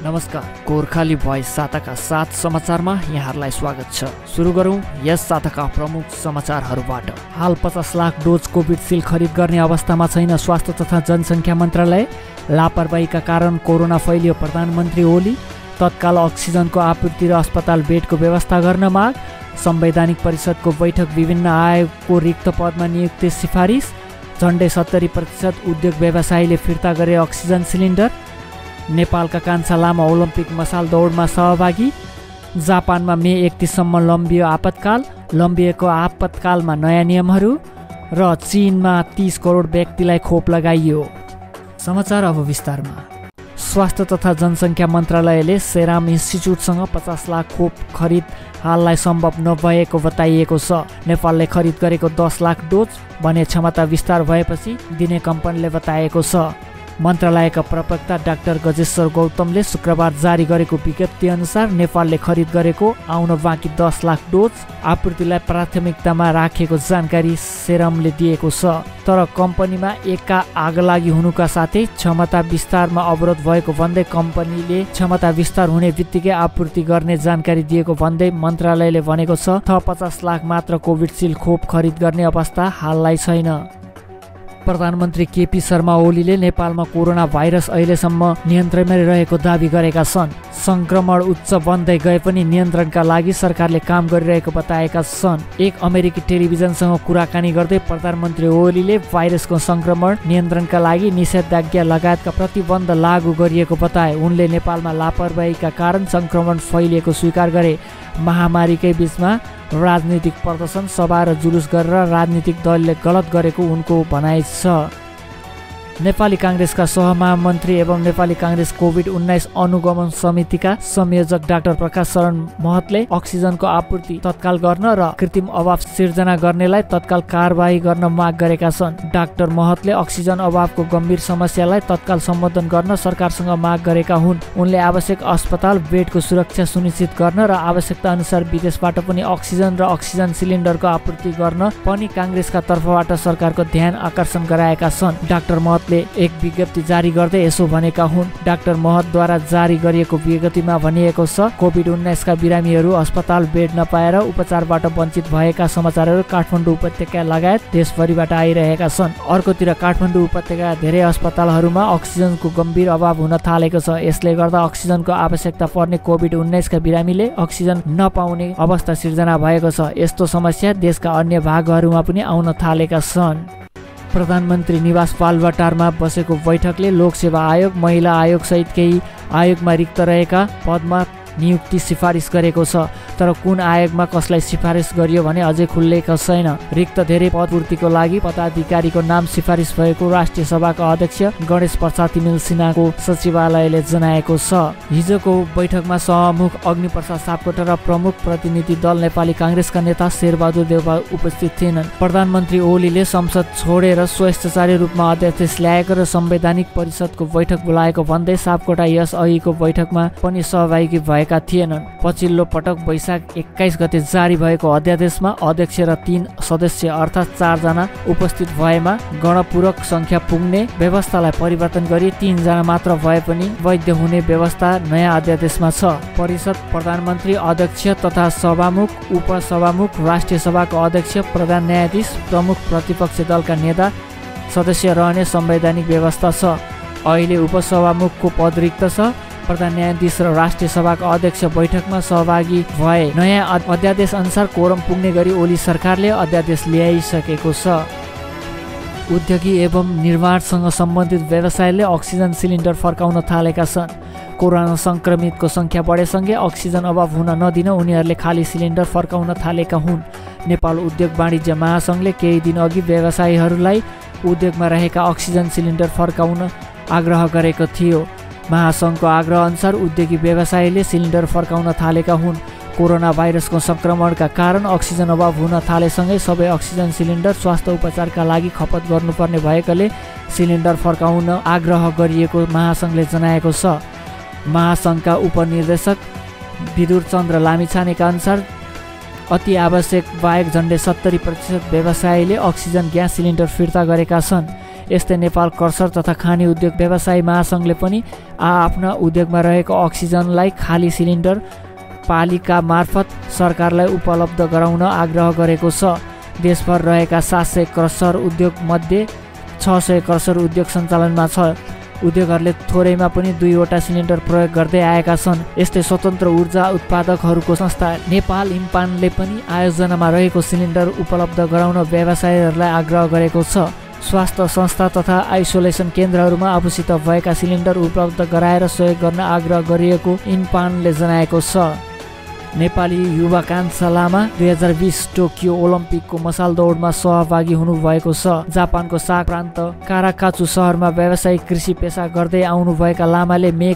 नमस्कार, गोर्खाली भोइस साताका 7 समाचारमा यहाँहरूलाई स्वागत छ। सुरु गरौँ यस साताका प्रमुख समाचारहरूबाट। हाल 50 लाख डोज कोभिडसिल्ड खरिद गर्ने अवस्थामा छैन स्वास्थ्य तथा जनसङ्ख्या मन्त्रालय। लापरवाहीका कारण कोरोना फैलियो, प्रधानमन्त्री ओली। तत्काल अक्सिजनको आपूर्ति र अस्पताल बेडको व्यवस्था गर्न माग। संवैधानिक परिषदको बैठक, विभिन्न आयोगको रिक्त पदमा नियुक्ति सिफारिस। झन्डै 70% उद्योग व्यवसायीले फिर्ता गरे अक्सिजन सिलिन्डर। नेपालका कान्छा लामा ओलम्पिक मसाल दौडमा सहभागी। जापानमा मे 31 सम्म लम्बियो आपतकाल, लम्बिएको आपतकालमा नयाँ नियमहरू। र चीनमा 30 करोड व्यक्तिलाई खोप लगाइयो। समाचार अब विस्तारमा। स्वास्थ्य तथा जनसङ्ख्या मन्त्रालयले सेराम इन्स्टिच्युटसँग 50 लाख खोप खरिद हाललाई सम्भव नभएको बताइएको छ। नेपालले खरिद गरेको 10 लाख डोज भने क्षमता विस्तार भएपछि दिने कम्पनीले बताएको छ। मन्त्रालयका प्रवक्ता डाक्टर गजेश्वर गौतमले शुक्रबार जारी गरेको विज्ञप्ति अनुसार नेपालले खरिद गरेको आउन बाँकी 10 लाख डोज आपूर्तिलाई प्राथमिकतामा राखेको जानकारी सेरमले दिएको छ। तर कम्पनीमा एका आगलागी हुनुका साथै क्षमता विस्तारमा अवरोध भएको भन्दै कम्पनीले क्षमता विस्तार हुने बित्तिकै आपूर्ति गर्ने जानकारी दिएको भन्दै मन्त्रालयले भनेको छ, थप 50 लाख मात्र कोभिडसिल्ड खोप खरिद गर्ने अवस्था हाललाई छैन। प्रधानमन्त्री केपी शर्मा ओलीले नेपालमा कोरोना भाइरस अहिलेसम्म नियन्त्रणमै रहेको दावी गरेका छन्। संक्रमण उच्च बन्दै गए पनि नियन्त्रणका लागि सरकारले काम गरिरहेको बताएका छन्। एक अमेरिकी टेलिभिजनसँग कुराकानी गर्दै प्रधानमन्त्री ओलीले भाइरसको संक्रमण नियन्त्रणका लागि निषेधाज्ञा लगायतका प्रतिबन्ध लागू गरिएको बताए। उनले नेपालमा लापरवाहीका कारण संक्रमण फैलिएको स्वीकार गरे। महामारीकै बीचमा राजनीतिक प्रदर्शन, सभा र जुलुस गरेर राजनीतिक दलले गलत गरेको उनको भनाइ छ। नेपाली काङ्ग्रेसका सहमहामन्त्री एवं नेपाली काङ्ग्रेस कोभिड-19 अनुगमन समितिका संयोजक डाक्टर प्रकाश शरण महतले अक्सिजनको आपूर्ति तत्काल गर्न र कृत्रिम अभाव सिर्जना गर्नेलाई तत्काल कारबाही गर्न माग गरेका छन्। डाक्टर महतले अक्सिजन अभावको गम्भीर समस्यालाई तत्काल सम्बोधन गर्न सरकारसँग माग गरेका हुन्। उनले आवश्यक अस्पताल बेडको सुरक्षा सुनिश्चित गर्न र आवश्यकता अनुसार विदेशबाट पनि अक्सिजन र अक्सिजन सिलिन्डरको आपूर्ति गर्न पनि काङ्ग्रेसका तर्फबाट सरकारको ध्यान आकर्षण गराएका छन्। डाक्टर महत एक विज्ञप्ति जारी गर्दै यसो भनेका हुन्। डाक्टर महतद्वारा जारी गरिएको विज्ञप्तिमा भनिएको छ, कोभिड-19 का बिरामीहरू अस्पताल बेड नपाएर उपचारबाट वञ्चित भएका समाचारहरू काठमाडौँ उपत्यका लगायत देशभरिबाट आइरहेका छन्। अर्कोतिर काठमाडौँ उपत्यका धेरै अस्पतालहरूमा अक्सिजनको गम्भीर अभाव हुन थालेको छ। यसले गर्दा अक्सिजनको आवश्यकता पर्ने कोभिड-19 का बिरामीले अक्सिजन नपाउने अवस्था सिर्जना भएको छ। यस्तो समस्या देशका अन्य भागहरूमा पनि आउन थालेका छन्। प्रधानमन्त्री निवास बालुवाटारमा बसेको बैठकले लोकसेवा आयोग, महिला आयोग सहित केही आयोगमा रिक्त रहेका पदमा नियुक्ति सिफारिस गरेको छ। तर कुन आयोगमा कसलाई सिफारिस गरियो भने अझै खुलेको छैन। रिक्त धेरै पद पूर्तिको लागि पदाधिकारीको नाम सिफारिस भएको राष्ट्रिय सभाका अध्यक्ष गणेश प्रसाद तिमिल सिन्हाको सचिवालयले जनाएको छ। हिजोको बैठकमा सहमुख अग्निप्रसाद सापकोटा र प्रमुख प्रतिनिधि दल नेपाली काङ्ग्रेसका नेता शेरबहादुर देउवा उपस्थित थिएनन्। प्रधानमन्त्री ओलीले संसद छोडेर स्वेच्छाचारी रूपमा अध्यादेश ल्याएको र संवैधानिक परिषदको बैठक बोलाएको भन्दै सापकोटा यस अघिको बैठकमा पनि सहभागी भएका थिएनन्। पछिल्लो पटक वैशाख 21 गते जारी भएको अध्यादेशमा अध्यक्ष र 3 सदस्य अर्थात् 4 जना उपस्थित भएमा गणपूरक संख्या पुग्ने व्यवस्थालाई परिवर्तन गरी 3 जना मात्र भए पनि वैध हुने व्यवस्था नयाँ अध्यादेशमा छ। परिषद प्रधानमन्त्री, अध्यक्ष तथा सभामुख, उपसभामुख, राष्ट्रिय सभाको अध्यक्ष, प्रधान न्यायाधीश, प्रमुख प्रतिपक्ष दलका नेता सदस्य रहने संवैधानिक व्यवस्था छ। अहिले उपसभामुखको पद रिक्त छ। प्रधान न्यायाधीश र राष्ट्रिय सभाका अध्यक्ष बैठकमा सहभागी भए। नयाँ अध्यादेश अनुसार कोरम पुग्ने गरी ओली सरकारले अध्यादेश ल्याइसकेको छ। उद्योगी एवं निर्माणसँग सम्बन्धित व्यवसायले अक्सिजन सिलिन्डर फर्काउन थालेका छन्। कोरोना सङ्क्रमितको सङ्ख्या बढेसँगै अक्सिजन अभाव हुन नदिन उनीहरूले खाली सिलिन्डर फर्काउन थालेका हुन्। नेपाल उद्योग वाणिज्य महासङ्घले केही दिन अघि व्यवसायीहरूलाई उद्योगमा रहेका अक्सिजन सिलिन्डर फर्काउन आग्रह गरेको थियो। महासङ्घको आग्रह अनुसार उद्योगी व्यवसायीले सिलिन्डर फर्काउन थालेका हुन्। कोरोना भाइरसको संक्रमणका कारण अक्सिजन अभाव हुन थालेसँगै सबै अक्सिजन सिलिन्डर स्वास्थ्य उपचारका लागि खपत गर्नुपर्ने भएकाले सिलिन्डर फर्काउन आग्रह गरिएको महासङ्घले जनाएको छ। महासङ्घका उपनिर्देशक विदुर चन्द्र लामिछानेका अनुसार अति आवश्यक बाहेक झन्डै 70% व्यवसायीले अक्सिजन ग्यास सिलिन्डर फिर्ता गरेका छन्। यस्तै नेपाल क्रसर तथा खानी उद्योग व्यवसायी महासङ्घले पनि आफ्ना उद्योगमा रहेको अक्सिजनलाई खाली सिलिन्डर पालिका मार्फत सरकारलाई उपलब्ध गराउन आग्रह गरेको छ। देशभर रहेका 700 क्रसर उद्योग मध्ये 600 क्रसर उद्योग सञ्चालनमा छ। उद्योगहरूले थोरैमा पनि 2वटा सिलिन्डर प्रयोग गर्दै आएका छन्। यस्तै स्वतन्त्र ऊर्जा उत्पादकहरूको संस्था नेपाल इम्पानले पनि आयोजनामा रहेको सिलिन्डर उपलब्ध गराउन व्यवसायीहरूलाई आग्रह गरेको छ। स्वास्थ्य संस्था तथा आइसोलेसन केन्द्रहरूमा आफूसित भएका सिलिन्डर उपलब्ध गराएर सहयोग गर्न आग्रह गरिएको इम्पानले जनाएको छ। नेपाली युवा कान्छा लामा 2020 टोकियो ओलम्पिकको मसाल दौडमा सहभागी हुनुभएको छ। जापानको साग प्रान्त काराकाचु शहरमा व्यावसायिक कृषि पेसा गर्दै आउनुभएका लामाले मे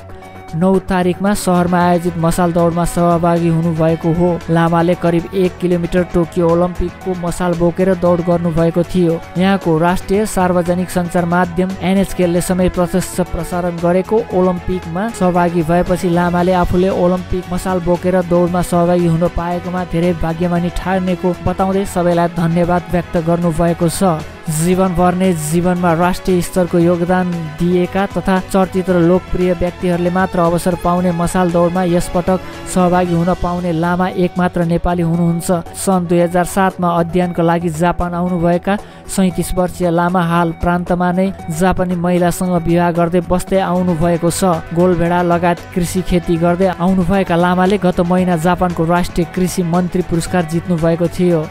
9 तारिकमा शहरमा आयोजित मसाल दौडमा सहभागी हुनुभएको हो। लामाले करिब 1 किलोमिटर टोकियो ओलम्पिकको मसाल बोकेर दौड गर्नुभएको थियो। यहाँको राष्ट्रिय सार्वजनिक सञ्चार माध्यम NHKले समेत प्रत्यक्ष प्रसारण गरेको ओलम्पिकमा सहभागी भएपछि लामाले आफूले ओलम्पिक मसाल बोकेर दौडमा सहभागी हुन पाएकोमा धेरै भाग्यमानी ठानेको बताउँदै सबैलाई धन्यवाद व्यक्त गर्नुभएको छ। जीवनभर नै जीवनमा राष्ट्रिय स्तरको योगदान दिएका तथा चर्चित र लोकप्रिय व्यक्तिहरूले मात्र अवसर पाउने मसाल दौडमा यसपटक सहभागी हुन पाउने लामा एकमात्र नेपाली हुनुहुन्छ। सन् 2007 मा अध्ययनको लागि जापान आउनुभएका 37 वर्षीय लामा हाल प्रान्तमा नै जापानी महिलासँग विवाह गर्दै बस्दै आउनुभएको छ। गोलभेडा लगायत कृषि खेती गर्दै आउनुभएका लामाले गत महिना जापानको राष्ट्रिय कृषि मन्त्री पुरस्कार जित्नु भएको थियो।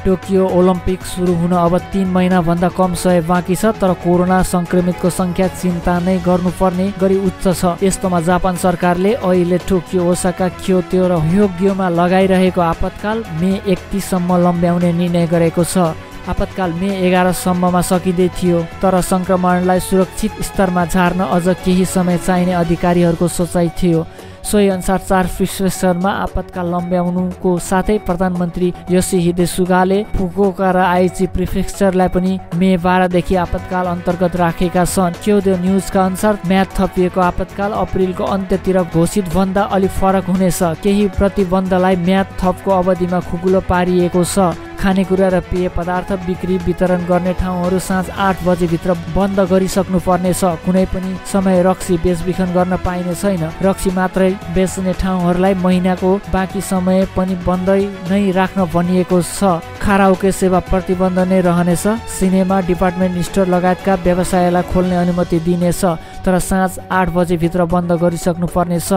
टोकियो ओलम्पिक सुरु हुन अब 3 महिनाभन्दा कम समय बाँकी छ, तर कोरोना संक्रमितको संख्या चिन्ता नै गर्नुपर्ने गरी उच्च छ। यस्तोमा जापान सरकारले अहिले टोकियो, ओसाका, क्योतो र ह्योग्योमा लगाइरहेको आपतकाल मे 31 सम्म लम्ब्याउने निर्णय गरेको छ। आपतकाल मे 11 सम्ममा सकिँदै थियो, तर संक्रमणलाई सुरक्षित स्तरमा झार्न अझ केही समय चाहिने अधिकारीहरूको सोचाइ थियो। सोही अनुसार 4 प्रिफेक्चरमा आपतकाल लम्ब्याउनुको साथै प्रधानमन्त्री योसिहिदे सुगाले फुकुओका र आइची प्रिफेक्चरलाई पनि मे 12 देखि आपतकाल अन्तर्गत राखेका छन्। क्योदो न्युजका अनुसार म्याद थपिएको आपतकाल अप्रिलको अन्त्यतिर घोषित भन्दा अलि फरक हुनेछ। केही प्रतिबन्धलाई म्याद थपको अवधिमा खुकुलो पारिएको छ। खानेकुरा र पेय पदार्थ बिक्री वितरण गर्ने ठाउँहरू साँझ 8 बजेभित्र बन्द गरिसक्नु पर्नेछ। कुनै पनि समय रक्सी बेचबिखन गर्न पाइने छैन। रक्सी मात्रै बेच्ने ठाउँहरूलाई महिनाको बाँकी समय पनि बन्दै नै राख्न भनिएको छ। खाराओके सेवा प्रतिबन्ध नै रहनेछ। सिनेमा, डिपार्टमेन्ट स्टोर लगायतका व्यवसायलाई खोल्ने अनुमति दिनेछ, तर साँझ 8 बजेभित्र बन्द गरिसक्नु पर्नेछ।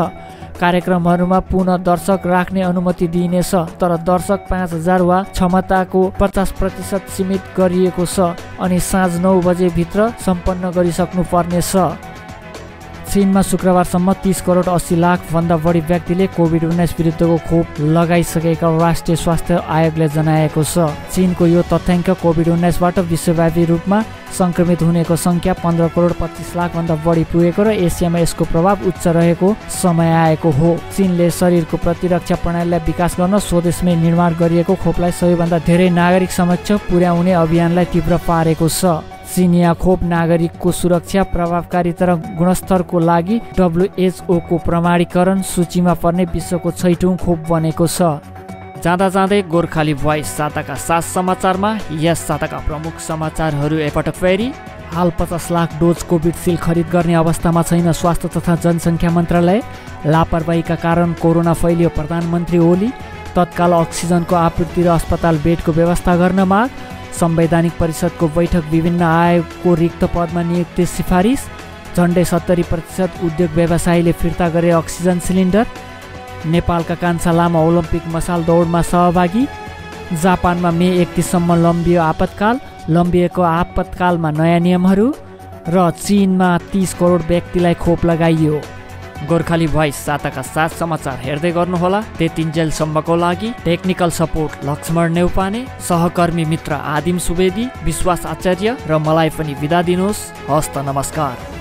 कार्यक्रमहरूमा पुनः दर्शक राख्ने अनुमति दिइनेछ, तर दर्शक 5000 वा क्षमताको 50% सीमित गरिएको छ अनि साँझ 9 बजेभित्र सम्पन्न गरिसक्नु पर्नेछ। चीनमा शुक्रबारसम्म 30 करोड 80 लाख भन्दा बढी व्यक्तिले कोभिड-19 विरुद्धको खोप लगाइसकेका राष्ट्रिय स्वास्थ्य आयोगले जनाएको छ। चीनको यो तथ्याङ्क कोभिड-19 बाट विश्वव्यापी रूपमा संक्रमित हुनेको संख्या 15 करोड 25 लाख भन्दा बढी पुगेको र एसियामा यसको प्रभाव उच्च रहेको समय आएको हो। चीनले शरीरको प्रतिरक्षा प्रणालीलाई विकास गर्न स्वदेशमै निर्माण गरिएको खोपलाई सबैभन्दा धेरै नागरिक समक्ष पुर्याउने अभियानलाई तीव्र पारेको छ। चीनिया खोप नागरिकको सुरक्षा, प्रभावकारिता र गुणस्तरको लागि WHO को प्रमाणीकरण सूचीमा पर्ने विश्वको 6औं खोप बनेको छ। जाँदा जाँदै गोर्खाली भोइस साताका 7 समाचारमा यस साताका प्रमुख समाचारहरू एकपटक फेरि। हाल 50 लाख डोज कोभिडसिल्ड खरिद गर्ने अवस्थामा छैन स्वास्थ्य तथा जनसङ्ख्या मन्त्रालय। लापरवाहीका कारण कोरोना फैलियो, प्रधानमन्त्री ओली। तत्काल अक्सिजनको आपूर्ति र अस्पताल बेडको व्यवस्था गर्न माग। संवैधानिक परिषदको बैठक, विभिन्न आयोगको रिक्त पदमा नियुक्ति सिफारिस। झन्डै 70% उद्योग व्यवसायीले फिर्ता गरे अक्सिजन सिलिन्डर। नेपालका कान्छा लामा ओलम्पिक मसाल दौडमा सहभागी। जापानमा मे 31 सम्म लम्बियो आपतकाल, लम्बिएको आपतकालमा नयाँ नियमहरू। र चीनमा 30 करोड व्यक्तिलाई खोप लगाइयो। गोर्खाली भोइस साताका 7 समाचार हेर्दै गर्नुहोला। त्यतिन्जेलसम्मको लागि टेक्निकल सपोर्ट लक्ष्मण नेउपाने, सहकर्मी मित्र आदिम सुवेदी, विश्वास आचार्य र मलाई पनि बिदा दिनुहोस्। हस्त नमस्कार।